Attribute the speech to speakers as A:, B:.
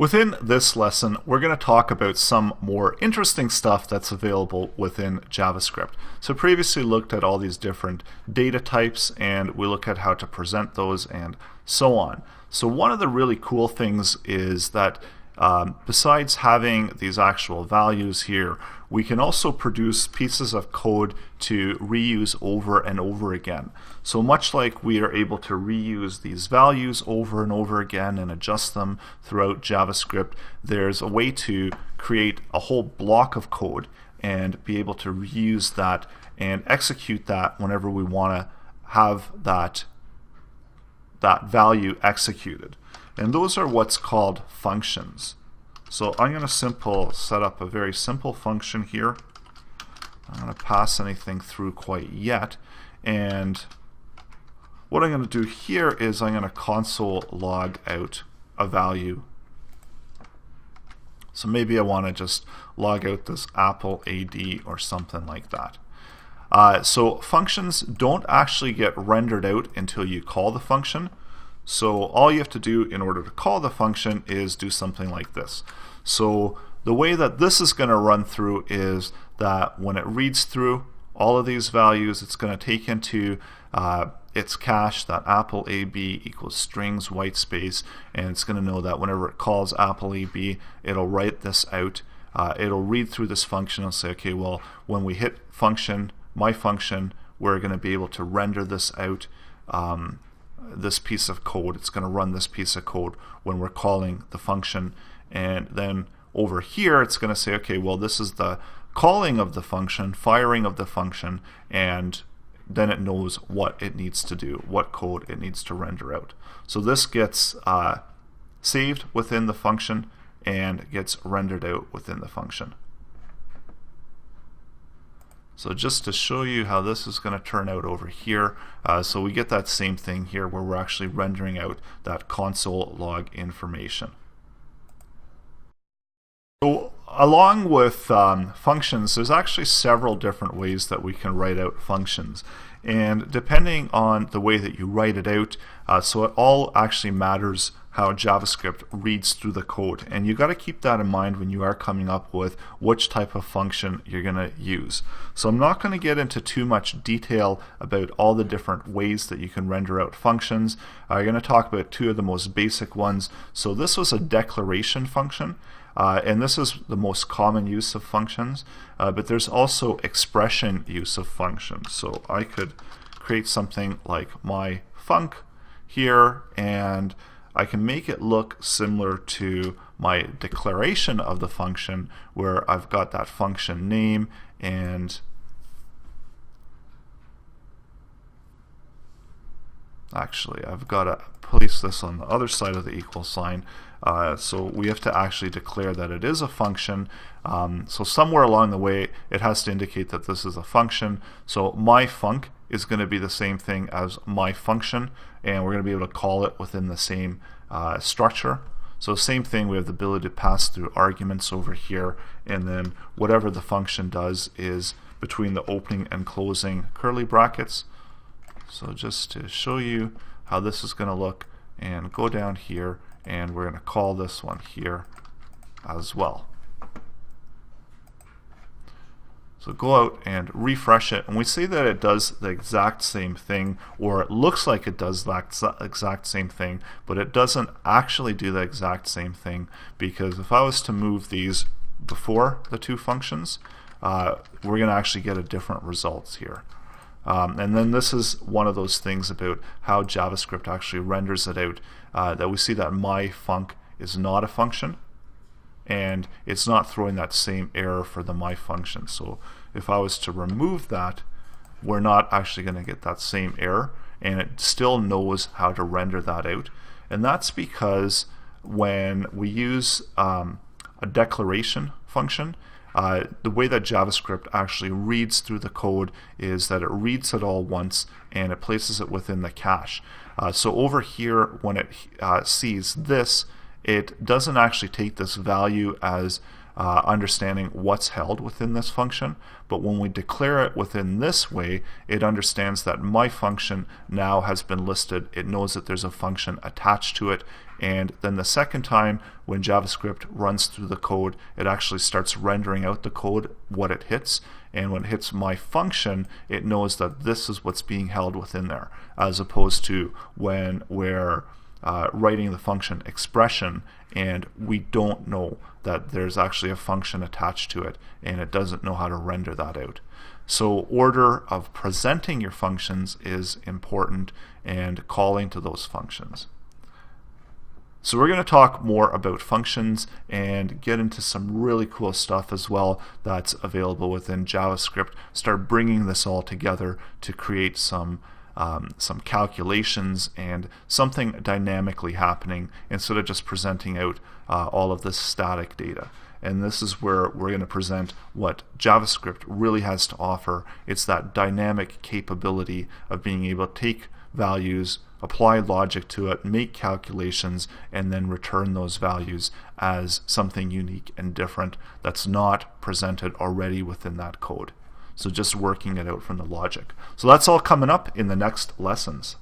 A: Within this lesson, we're going to talk about some more interesting stuff that's available within JavaScript. So previously looked at all these different data types, and we look at how to present those and so on. So one of the really cool things is that besides having these actual values here, we can also produce pieces of code to reuse over and over again. So much like we are able to reuse these values over and over again and adjust them throughout JavaScript, there's a way to create a whole block of code and be able to reuse that and execute that whenever we want to have that value executed. And those are what's called functions. So I'm going to set up a very simple function here. I'm not going to pass anything through quite yet. And what I'm going to do here is I'm going to console log out a value. So maybe I want to just log out this Apple AD or something like that. So functions don't actually get rendered out until you call the function. So all you have to do in order to call the function is do something like this. So the way that this is going to run through is that when it reads through all of these values, it's going to take into its cache that Apple AB equals strings white space, and it's going to know that whenever it calls Apple AB, it'll write this out. It'll read through this function and say, okay, well, when we hit function, my function, we're going to be able to render this out. This piece of code, it's going to run this piece of code when we're calling the function, and then over here it's going to say, okay, well, this is the calling of the function, firing of the function, and then it knows what it needs to do, what code it needs to render out. So this gets saved within the function and gets rendered out within the function. So just to show you how this is going to turn out over here, so we get that same thing here where we're actually rendering out that console log information. So along with functions, there's actually several different ways that we can write out functions. And depending on the way that you write it out, so it all actually matters how JavaScript reads through the code. And you got to keep that in mind when you are coming up with which type of function you're going to use. So I'm not going to get into too much detail about all the different ways that you can render out functions. I'm going to talk about two of the most basic ones. So this was a declaration function. And this is the most common use of functions, but there's also expression use of functions. So I could create something like my func here, and I can make it look similar to my declaration of the function, where I've got that function name, and actually I've got to place this on the other side of the equal sign. So we have to actually declare that it is a function. So somewhere along the way it has to indicate that this is a function. So my func is going to be the same thing as my function, and we're going to be able to call it within the same structure. So same thing, we have the ability to pass through arguments over here, and then whatever the function does is between the opening and closing curly brackets. So just to show you how this is going to look, and go down here, and we're going to call this one here as well. So go out and refresh it, and we see that it does the exact same thing, or it looks like it does the exact same thing, but it doesn't actually do the exact same thing, because if I was to move these before the two functions, we're going to actually get a different results here. And then this is one of those things about how JavaScript actually renders it out, that we see that my func is not a function, and it's not throwing that same error for the my function. So if I was to remove that, we're not actually going to get that same error, and it still knows how to render that out. And that's because when we use a declaration function, the way that JavaScript actually reads through the code is that it reads it all once and it places it within the cache. So over here, when it sees this, it doesn't actually take this value as understanding what's held within this function, but when we declare it within this way, it understands that my function now has been listed. It knows that there's a function attached to it, and then the second time when JavaScript runs through the code, it actually starts rendering out the code, what it hits, and when it hits my function, it knows that this is what's being held within there, as opposed to when we're writing the function expression and we don't know that there's actually a function attached to it and it doesn't know how to render that out. So order of presenting your functions is important, and calling to those functions. So we're going to talk more about functions and get into some really cool stuff as well that's available within JavaScript. Start bringing this all together to create some calculations and something dynamically happening instead of just presenting out all of this static data. And this is where we're going to present what JavaScript really has to offer. It's that dynamic capability of being able to take values, apply logic to it, make calculations, and then return those values as something unique and different that's not presented already within that code. So just working it out from the logic. So that's all coming up in the next lessons.